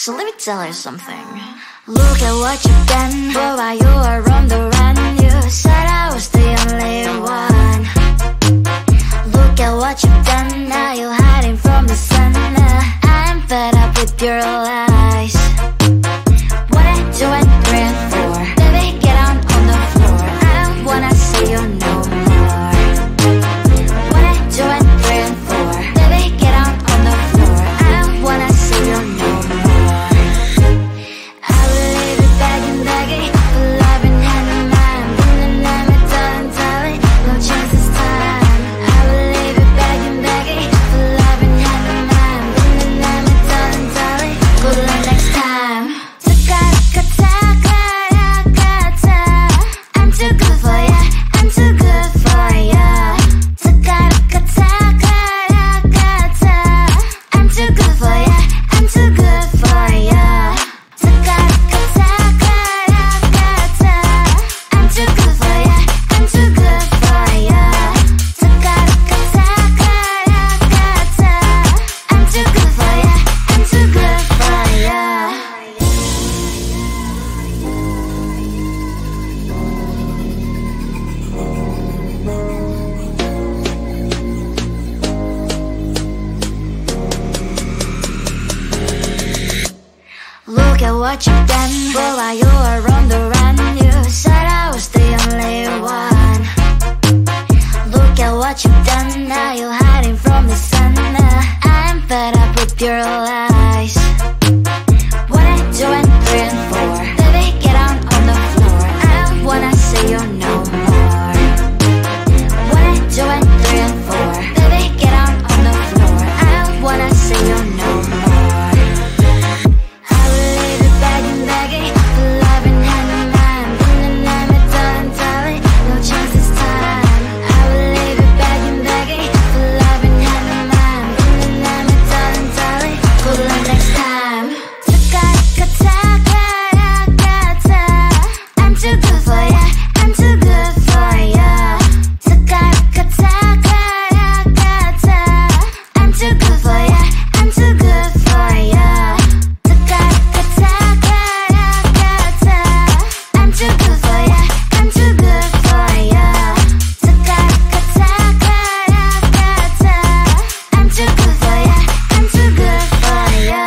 So let me tell you something. Look at what you've done, boy, while you were on the run. You said I was the only one. Look at what you've done, now you're hiding from the sun. I'm fed up with your lies. What I do and dream for, baby, get on the floor. I don't wanna see you no more. What I do and dream for, baby, get on the floor. I don't wanna see you no more. I will leave it begging for love and hand in mind. Then I'm darling, no chance this time. I will leave it begging for love and hand in mind. Then I'm darling, good luck next time. I'm too good for ya, I'm too good for ya. I'm too good for ya, I'm too good for ya. I'm too good for ya, I'm too good for ya. I'm too good for ya, I'm too good for ya. Look at what you've done, boy, while you were on the run. You said I was the only one. Look at what you've done, now you're hiding from the sun. I'm fed up with your lies. What I do and dream for, baby, get on the floor. I don't wanna see you no more. What I do and dream for, baby, get on the floor. I don't wanna see you no more. I will leave it begging for love and hand in mind. Then I'm darling, no chance this time. I will leave it begging for love and hand in mind. Then I'm darling, good luck next time. I'm too good for ya, I'm too good for ya. I'm too good for ya, I'm too good for ya. I'm too good for ya, I'm too good for ya. I'm too good for ya, I'm too good for ya.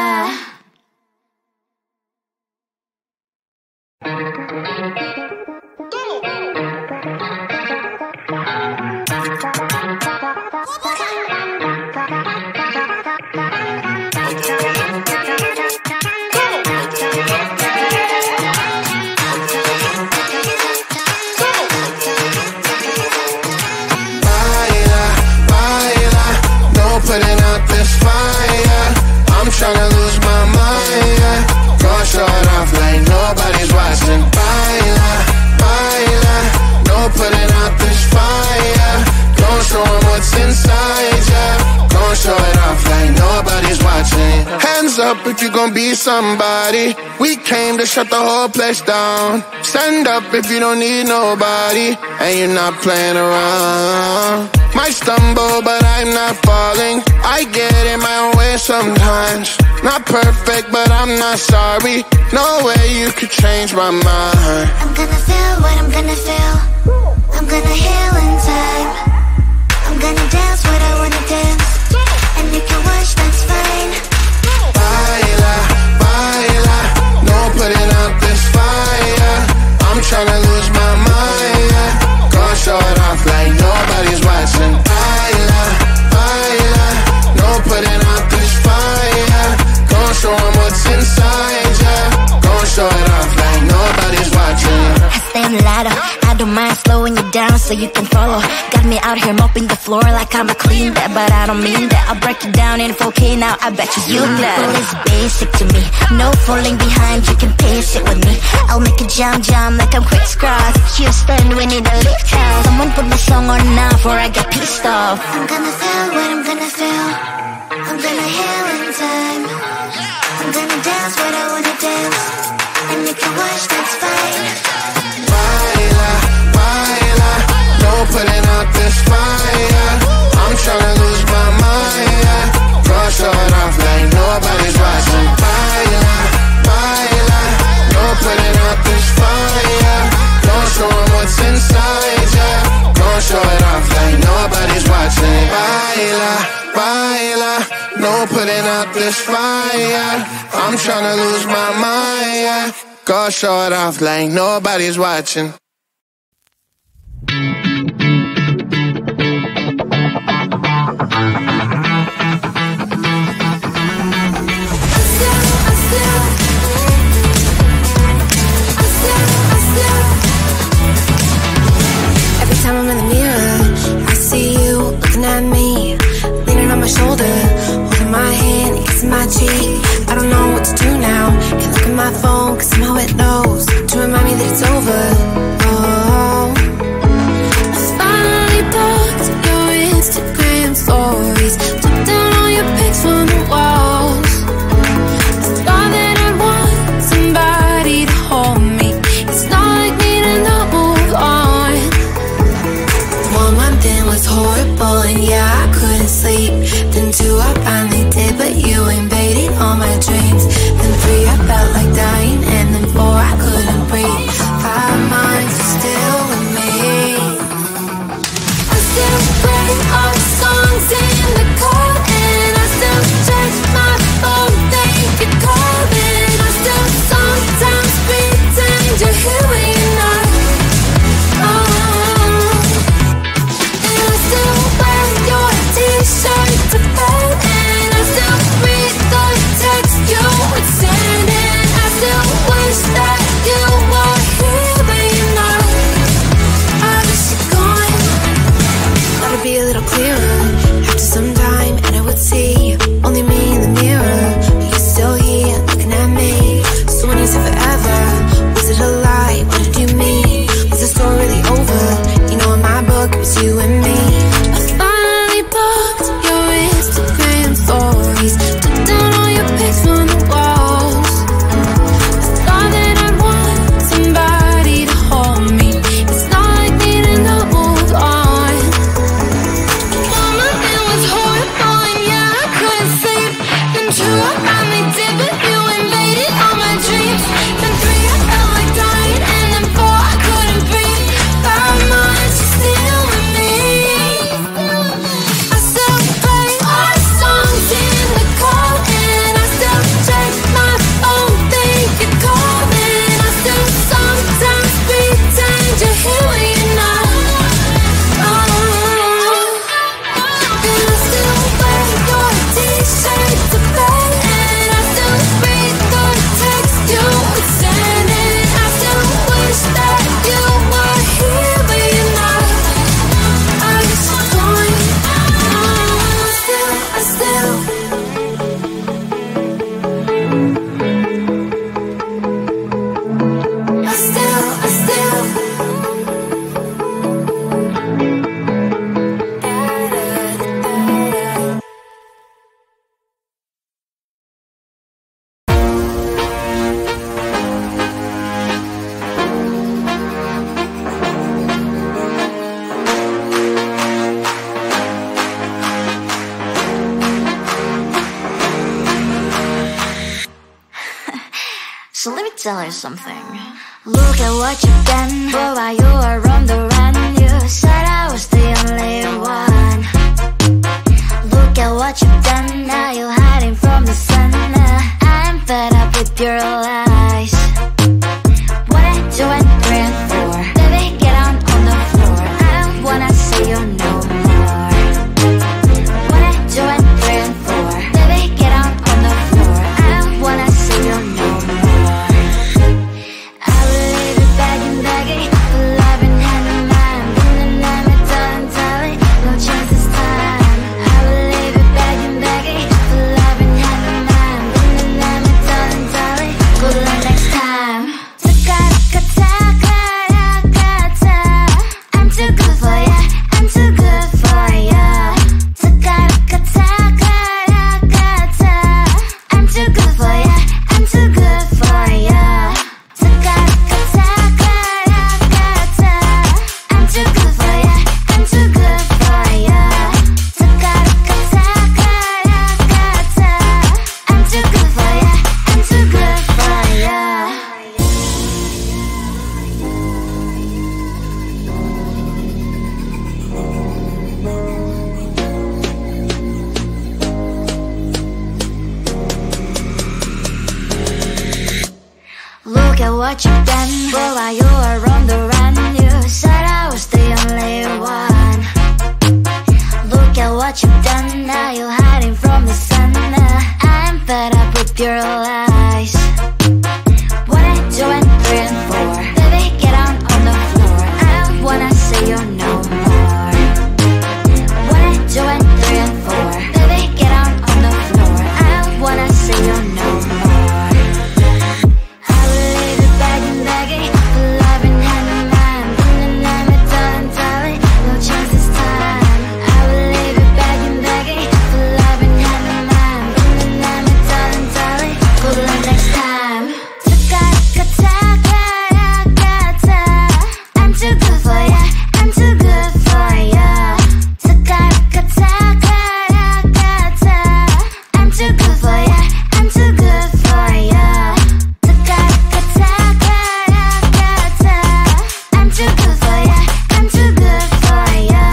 No putting out this fire. I'm tryna lose my mind, yeah. Gonna show it off like nobody's watching. Baila, baila. No putting out this fire. Gonna show 'em what's inside, yeah. Gonna show it off like nobody's watching. Hands up if you gon' be somebody. We came to shut the whole place down. Stand up if you don't need nobody and you're not playing around. Might stumble, but I'm not falling. I get in my own way sometimes. Not perfect, but I'm not sorry. No way you could change my mind. I'm gonna feel what I'm gonna feel. I'm gonna heal in time. I'm gonna dance what I wanna dance. And you can watch, that's fine. Baila, baila. No putting out this fire. I'm tryna lose my mind, yeah. Gonna show it off like nobody's watching. Baila, baila. No putting out this fire. Gonna show 'em what's inside, yeah. Gonna show it off like nobody's watching. I stand louder, I don't mind slowing you down so you can follow. Got me out here mopping the floor like I'm a clean that, but I don't mean that. I'll break it down in 4K now, I bet you glad. Well, it's basic to me, no falling behind, you can pace it with me. I'll make a jam like I'm crisscross. Houston, we need a lift house. Someone put my song on now before I get pissed off. I'm gonna feel what I'm gonna feel. I'm gonna heal in time. I'm gonna dance what I wanna dance. And you can watch, that's fine. Baila, baila. No putting out this fire. I'm tryna lose my mind, yeah. Gonna show it off like nobody's watching. Baila, this fire. I'm tryna lose my mind, yeah. Go show it off like nobody's watching. Every time I'm in the mirror, I see you looking at me, leaning on my shoulder, holding my hand, kissing my cheek. I don't know what to do now. Can't look at my phone, cause somehow it knows to remind me that it's over. Oh, I finally blocked your Instagram stories, took down all your pics from the walls. I thought that I'd want somebody to hold me. It's not like me to not move on. 1 month in was horrible, and yeah, I couldn't sleep. Then 2, I finally did, but you invaded all my dreams. Then 3, I felt like dying, and then 4, I couldn't breathe. 5 months, you're still with me. I still play our songs in the car, and I still check my phone, think you're calling. I still sometimes pretend you're here when you're not. And I still wear your t-shirt to bed, and I still read the text you would send, and I still wish that you were here but you're not. I wish you're gone. Thought it'd be a little clearer after some time, and I would see only me in the mirror, but you're still here looking at me. So when you said forever, was it a lie? What did you mean? Was the story really over? You know, in my book it was you and me. I finally blocked your Instagram stories, took down all your pics from the walls. I thought that I'd want somebody to hold me. It's not like me to not move on. 1 month it was horrible, and yeah, I couldn't sleep. Then 2, I finally did, but you invaded all my dreams. Then 3, I felt like dying, and then 4, I couldn't breathe. 5 months, you're still with me. I still play our songs in the car, and I still check my phone, think you're calling. I still sometimes pretend you're here when you're not. And I still wear your t-shirt to bed, and I still read the text you would send, and I still wish that you were here but you're not. I wish you're gone. I still So let me tell you something. Look at what you've done, boy, while you were on the run. You said I was the only one. Look at what you've done, now you're hiding from the sun. I'm fed up with your lies. What I do and 3 and 4, baby, get on the floor. I don't wanna see you no more. What I do and 3 and 4, baby, get on the floor. I don't wanna see you no more. I will leave it begging, loving hand in mind. In the night, my darling, no chance this time. I will leave it begging, at what you've done. But while you were on the run, you said I was the only one. Look at what you've done, now you're hiding from the sun. I'm fed up with your lies. 1, 2, and 3, and 4. Baby, get down on the floor. I wanna see you no more. 1, 2, and 3, and 4. Baby, get down on the floor. I wanna see you no more. I will leave you begging, begging for love and hand in hand. And I'm a darling, darling, no chance this time. I will leave you begging, begging for love and hand in hand. And I'm a darling, darling, good luck next time. I'm too good for ya, I'm too good for ya. I'm too good for ya, I'm too good for ya. I'm too good for ya, I'm too good for ya.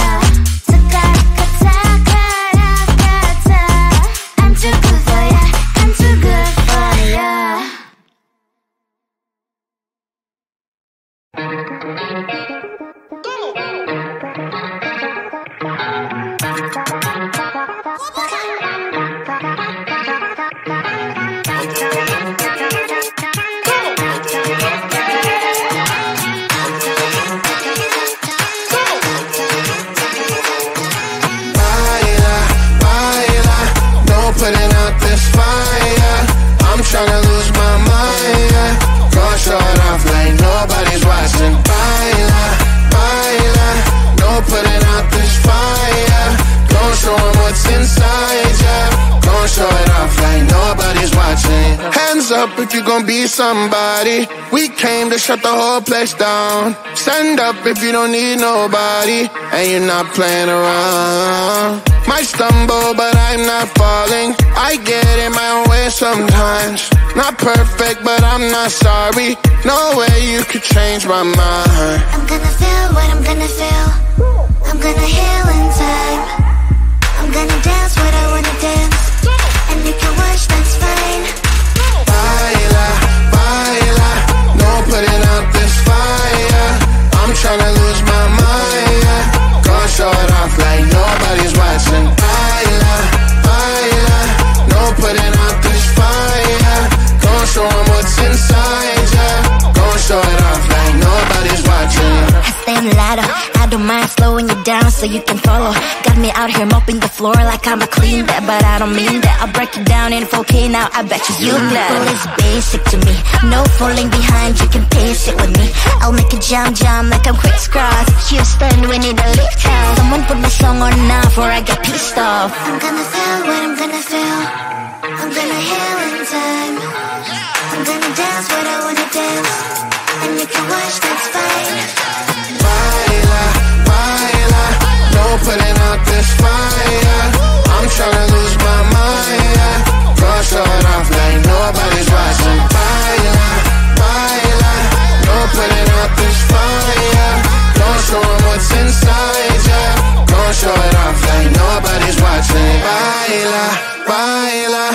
I'm too good for ya, I'm too good for ya. Putting out this fire, I'm tryna lose my mind, yeah. Go short off like nobody's watching. Baila, baila, no putting out this fire. Go show 'em what's inside, yeah. Go show it off like nobody's watching. Hands up if you gon' be somebody. We came to shut the whole place down. Stand up if you don't need nobody and you're not playing around. Might stumble, but I'm not falling. I get in my own way sometimes. Not perfect, but I'm not sorry. No way you could change my mind. I'm gonna feel what I'm gonna feel. I'm gonna heal in time. I'm gonna dance what I wanna dance. And you can watch, that's fine. Baila, baila, no putting out this fire. I'm tryna lose my mind, yeah. Go show it off like nobody's watching. Baila, baila, no putting out this fire. Go show 'em what's inside, yeah. Go show it off like nobody's watching. I stand louder, I don't mind slowing you down so you can follow. Got me out here mopping the floor like I'm a clean that, but I don't mean that. I'll break it down in 4K now, I bet you know. It's basic to me, no falling behind, you can pace it with me. I'll make a jump like I'm crisscross. Houston, we need a lift out. Someone put my song on now before I get pissed off. I'm gonna feel what I'm gonna feel. I'm gonna heal in time. I'm gonna dance what I wanna dance. And you can watch, that's fine. Baila, baila, no putting out this fire. I'm tryna lose my mind, yeah. Go show it off like nobody's watching. Baila, baila, no putting out this fire. Go show 'em what's inside, yeah. Go show it off like nobody's watching. Baila, baila,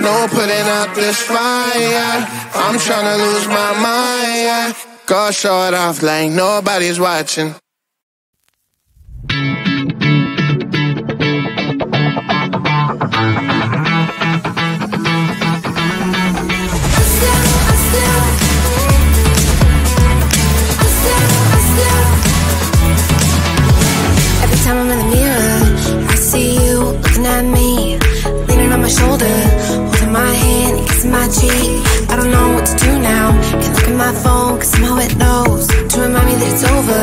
no putting out this fire. I'm tryna lose my mind, yeah. Go show it off like nobody's watching. Every time I'm in the mirror, I see you looking at me, leaning on my shoulder, holding my hand and kissing my cheek. I don't know what to do now. Can't look at my phone 'cause somehow it knows to remind me that it's over.